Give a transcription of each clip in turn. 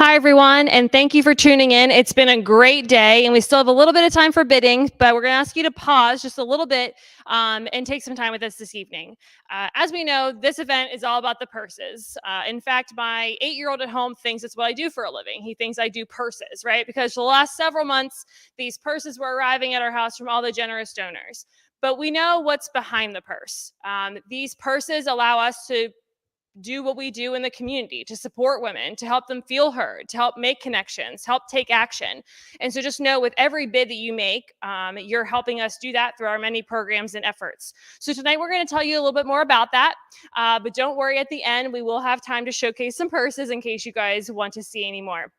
Hi, everyone, and thank you for tuning in. It's been a great day, and we still have a little bit of time for bidding, but we're going to ask you to pause just a little bit and take some time with us this evening. As we know, this event is all about the purses. In fact, my 8-year-old at home thinks it's what I do for a living. He thinks I do purses, right? Because for the last several months, these purses were arriving at our house from all the generous donors. But we know what's behind the purse. These purses allow us to do what we do in the community to support women, to help them feel heard, to help make connections, help take action. And so just know with every bid that you make, you're helping us do that through our many programs and efforts. So tonight we're going to tell you a little bit more about that. But don't worry, at the end, we will have time to showcase some purses in case you guys want to see any more.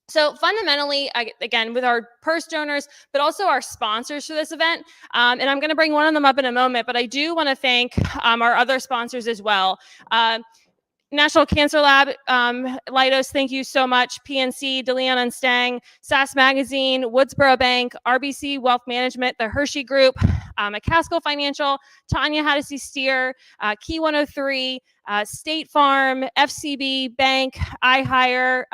So fundamentally, again, with our purse donors, but also our sponsors for this event, and I'm going to bring one of them up in a moment, but I do want to thank our other sponsors as well. National Cancer Lab, Leidos, thank you so much. PNC, DeLeon and Stang, SAS Magazine, Woodsboro Bank, RBC Wealth Management, the Hershey Group, McCaskill Financial, Tanya Haddisy Steer, Key 103, State Farm, FCB Bank, iHire,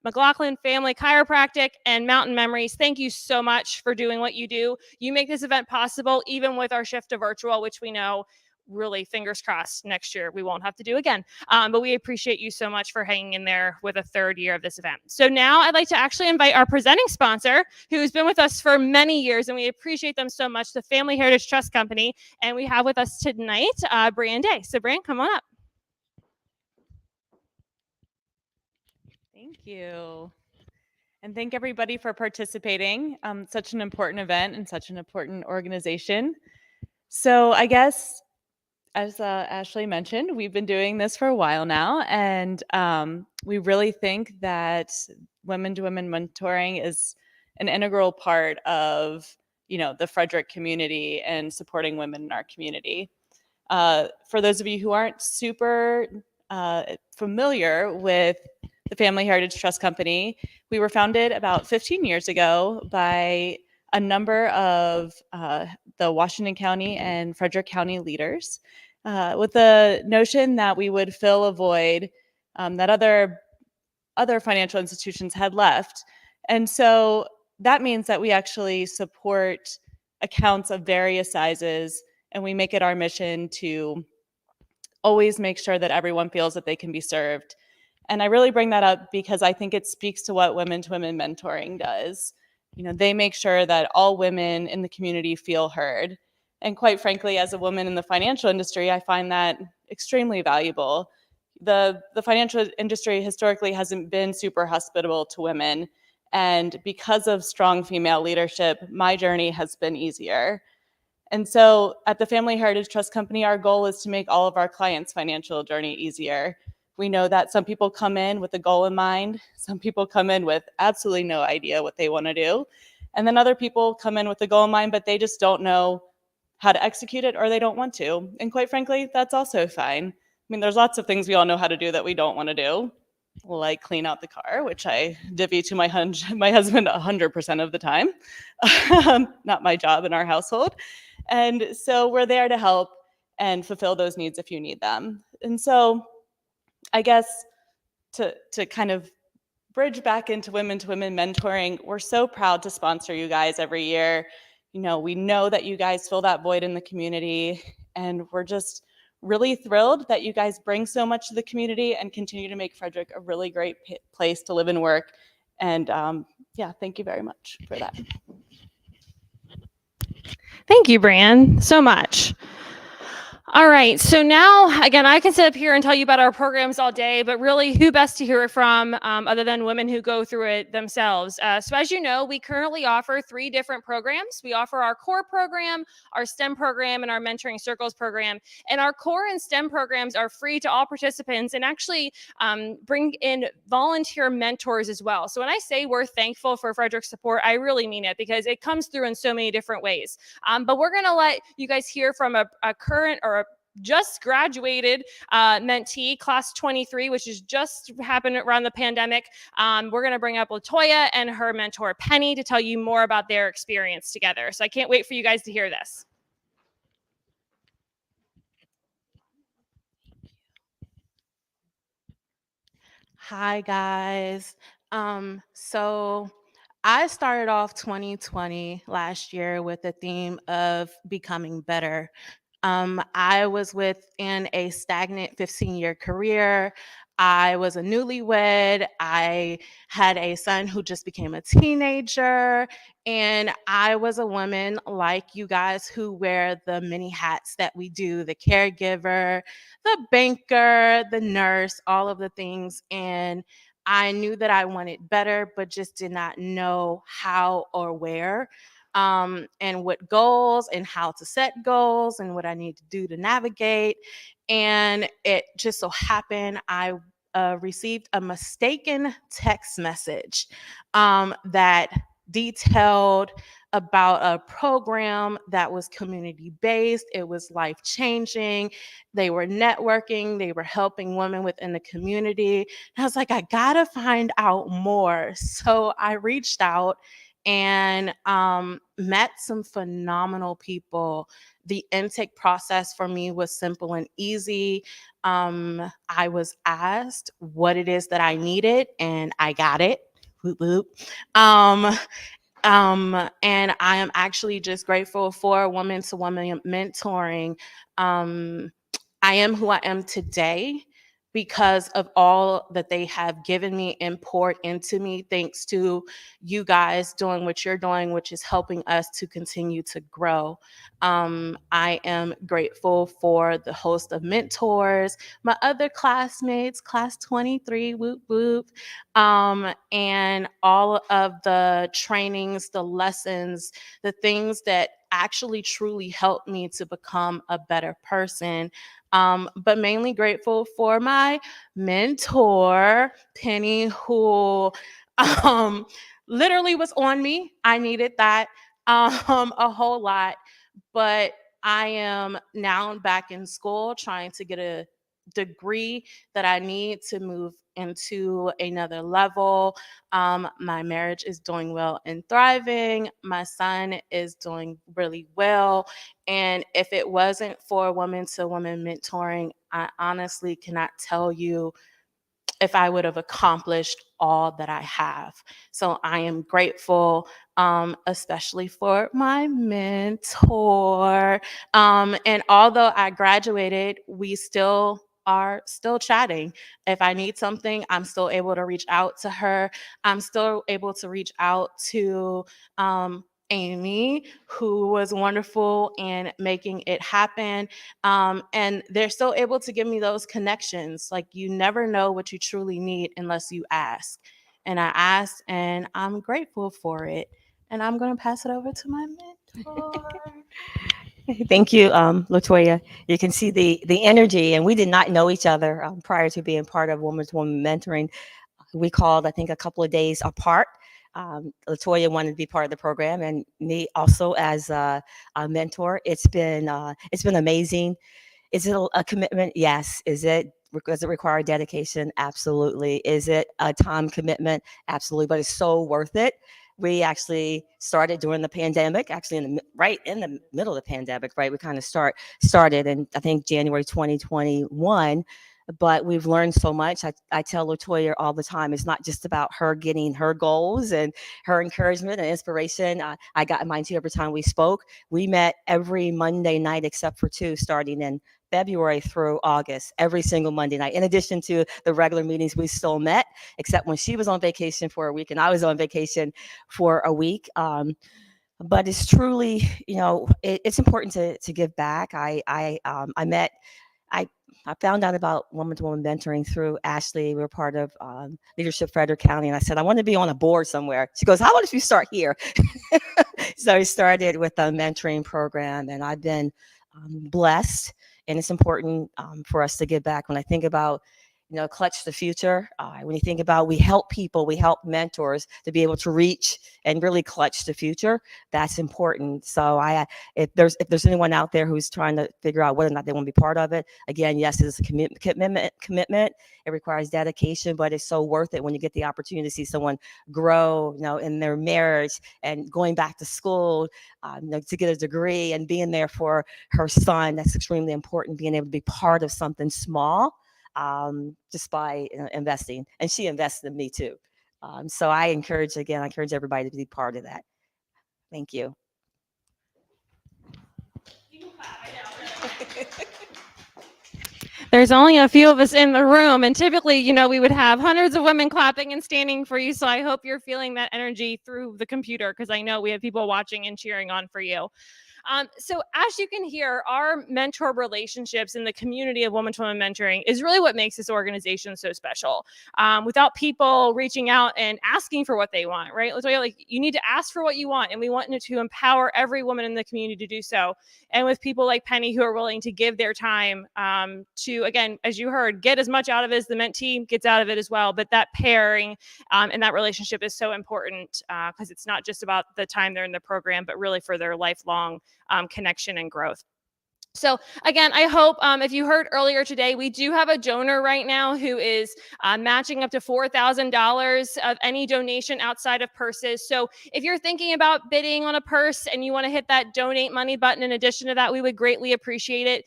McLaughlin Family Chiropractic, and Mountain Memories. Thank you so much for doing what you do. You make this event possible, even with our shift to virtual, which we know really, fingers crossed, next year we won't have to do again. But we appreciate you so much for hanging in there with a third year of this event. So now I'd like to actually invite our presenting sponsor, who's been with us for many years, and we appreciate them so much, the Family Heritage Trust Company. And we have with us tonight, Brian Day. So Brian, come on up. Thank you. And thank everybody for participating. Such an important event and such an important organization. So I guess, as Ashley mentioned, we've been doing this for a while now, and we really think that women-to-women mentoring is an integral part of, the Frederick community and supporting women in our community. For those of you who aren't super familiar with the Family Heritage Trust Company, we were founded about 15 years ago by a number of the Washington County and Frederick County leaders with the notion that we would fill a void that other financial institutions had left. And so that means that we actually support accounts of various sizes, and we make it our mission to always make sure that everyone feels that they can be served. And I really bring that up because I think it speaks to what women-to-women mentoring does. They make sure that all women in the community feel heard. And quite frankly, as a woman in the financial industry, I find that extremely valuable. The financial industry historically hasn't been super hospitable to women. And because of strong female leadership, my journey has been easier. And so at the Family Heritage Trust Company, our goal is to make all of our clients' financial journey easier. We know that some people come in with a goal in mind. Some people come in with absolutely no idea what they want to do. And then other people come in with a goal in mind, but they just don't know how to execute it, or they don't want to. And quite frankly, that's also fine. I mean, there's lots of things we all know how to do that we don't want to do, like clean out the car, which I divvy to my husband 100% of the time. Not my job in our household. And so we're there to help and fulfill those needs if you need them. And so I guess to kind of bridge back into women-to-women mentoring, we're so proud to sponsor you guys every year. We know that you guys fill that void in the community, and we're just really thrilled that you guys bring so much to the community and continue to make Frederick a really great place to live and work. And thank you very much for that. Thank you, Brian, so much. All right, so now, again, I can sit up here and tell you about our programs all day, but really, who best to hear it from other than women who go through it themselves? So as you know, we currently offer 3 different programs. We offer our core program, our STEM program, and our Mentoring Circles program. And our core and STEM programs are free to all participants and actually bring in volunteer mentors as well. So when I say we're thankful for Frederick's support, I really mean it, because it comes through in so many different ways. But we're going to let you guys hear from a current or a just graduated mentee, class 23, which has just happened around the pandemic. We're going to bring up Latoya and her mentor, Penny, to tell you more about their experience together. So I can't wait for you guys to hear this. Hi guys. So I started off 2020 last year with the theme of becoming better. I was within a stagnant 15-year career. I was a newlywed. I had a son who just became a teenager. And I was a woman like you guys who wear the many hats that we do, the caregiver, the banker, the nurse, all of the things. And I knew that I wanted better, but just did not know how or where, and what goals and how to set goals and what I need to do to navigate. And it just so happened I received a mistaken text message that detailed about a program that was community based. It was life changing. They were networking, they were helping women within the community. And I was like, I gotta find out more. So I reached out and met some phenomenal people. The intake process for me was simple and easy. I was asked what it is that I needed, and I got it. Whoop, whoop. Um, and I am actually just grateful for woman to woman mentoring. Um, I am who I am today because of all that they have given me and poured into me, thanks to you guys doing what you're doing, which is helping us to continue to grow. I am grateful for the host of mentors, my other classmates, class 23, whoop whoop, and all of the trainings, the lessons, the things that actually truly helped me to become a better person. But mainly grateful for my mentor, Penny, who um, literally was on me. I needed that a whole lot. But I am now back in school trying to get a degree that I need to move into another level. My marriage is doing well and thriving. My son is doing really well. And if it wasn't for woman to woman mentoring, I honestly cannot tell you if I would have accomplished all that I have. So I am grateful, especially for my mentor. And although I graduated, we still are still chatting. If I need something, I'm still able to reach out to her. I'm still able to reach out to Amy, who was wonderful in making it happen. And they're still able to give me those connections. Like, you never know what you truly need unless you ask. And I asked, and I'm grateful for it. And I'm going to pass it over to my mentor. Thank you, Latoya. You can see the energy, and we did not know each other prior to being part of Woman to Woman Mentoring. We called, I think, a couple of days apart. Latoya wanted to be part of the program, and me also as a mentor. It's been amazing. Is it a commitment? Yes. Does it require dedication? Absolutely. Is it a time commitment? Absolutely. But it's so worth it. We actually started during the pandemic, actually right in the middle of the pandemic, right? We kind of started in, I think, January 2021. But we've learned so much. I tell Latoya all the time, it's not just about her getting her goals and her encouragement and inspiration. I got mine too every time we spoke. We met every Monday night except for two, starting in February through August, every single Monday night. In addition to the regular meetings, we still met, except when she was on vacation for a week and I was on vacation for a week. But it's truly, it's important to give back. I I found out about woman to woman mentoring through Ashley. We're part of Leadership Frederick County, and I said I want to be on a board somewhere. She goes, "How about if you start here?" So we started with a mentoring program, and I've been blessed. And it's important for us to give back. When I think about clutch the future. When you think about, we help people, we help mentors to be able to reach and really clutch the future. That's important. So if there's anyone out there who's trying to figure out whether or not they want to be part of it, again, yes, it's a commitment. It requires dedication, but it's so worth it when you get the opportunity to see someone grow, in their marriage and going back to school, to get a degree and being there for her son. That's extremely important. Being able to be part of something small just by investing. And she invested in me too. So I encourage everybody to be part of that. Thank you. There's only a few of us in the room, and typically, we would have hundreds of women clapping and standing for you. So I hope you're feeling that energy through the computer, because I know we have people watching and cheering on for you. So as you can hear, our mentor relationships in the community of woman to woman mentoring is really what makes this organization so special. Without people reaching out and asking for what they want, right? Like, you need to ask for what you want, and we want to empower every woman in the community to do so. And with people like Penny, who are willing to give their time to, again, as you heard, get as much out of it as the mentee gets out of it as well. But that pairing and that relationship is so important, because it's not just about the time they're in the program, but really for their lifelong connection and growth. So again, I hope if you heard earlier today, we do have a donor right now who is matching up to $4,000 of any donation outside of purses. So if you're thinking about bidding on a purse and you want to hit that donate money button in addition to that, we would greatly appreciate it.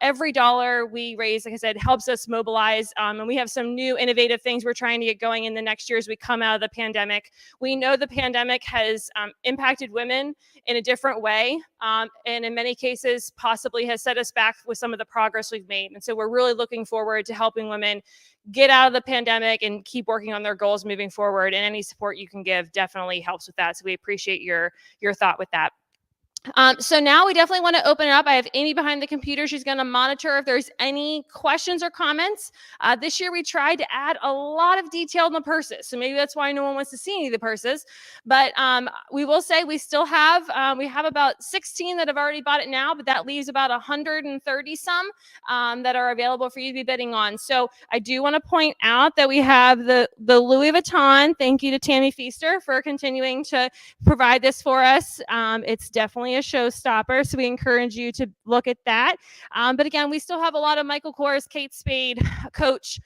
Every dollar we raise, like I said, helps us mobilize. And we have some new innovative things we're trying to get going in the next year as we come out of the pandemic. We know the pandemic has impacted women in a different way, and in many cases possibly has set us back with some of the progress we've made. And so we're really looking forward to helping women get out of the pandemic and keep working on their goals moving forward. And any support you can give definitely helps with that. So we appreciate your thought with that. So now we definitely want to open it up. I have Amy behind the computer. She's going to monitor if there's any questions or comments. This year we tried to add a lot of detail in the purses. So maybe that's why no one wants to see any of the purses. But we will say we still have, we have about 16 that have already bought it now, but that leaves about 130 some that are available for you to be bidding on. So I do want to point out that we have the Louis Vuitton. Thank you to Tammy Feaster for continuing to provide this for us. It's definitely a showstopper, so we encourage you to look at that. But again, we still have a lot of Michael Kors, Kate Spade, Coach.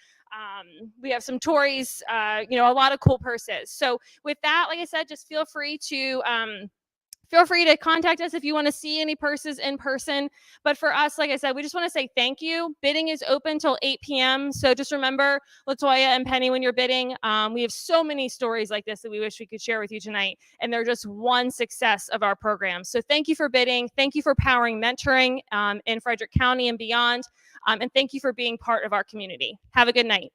We have some Tories, a lot of cool purses. So with that, like I said, just feel free to contact us if you want to see any purses in person. But for us, like I said, we just want to say thank you. Bidding is open till 8 p.m. So just remember, Latoya and Penny, when you're bidding, we have so many stories like this that we wish we could share with you tonight. And they're just one success of our program. So thank you for bidding. Thank you for powering mentoring in Frederick County and beyond. And thank you for being part of our community. Have a good night.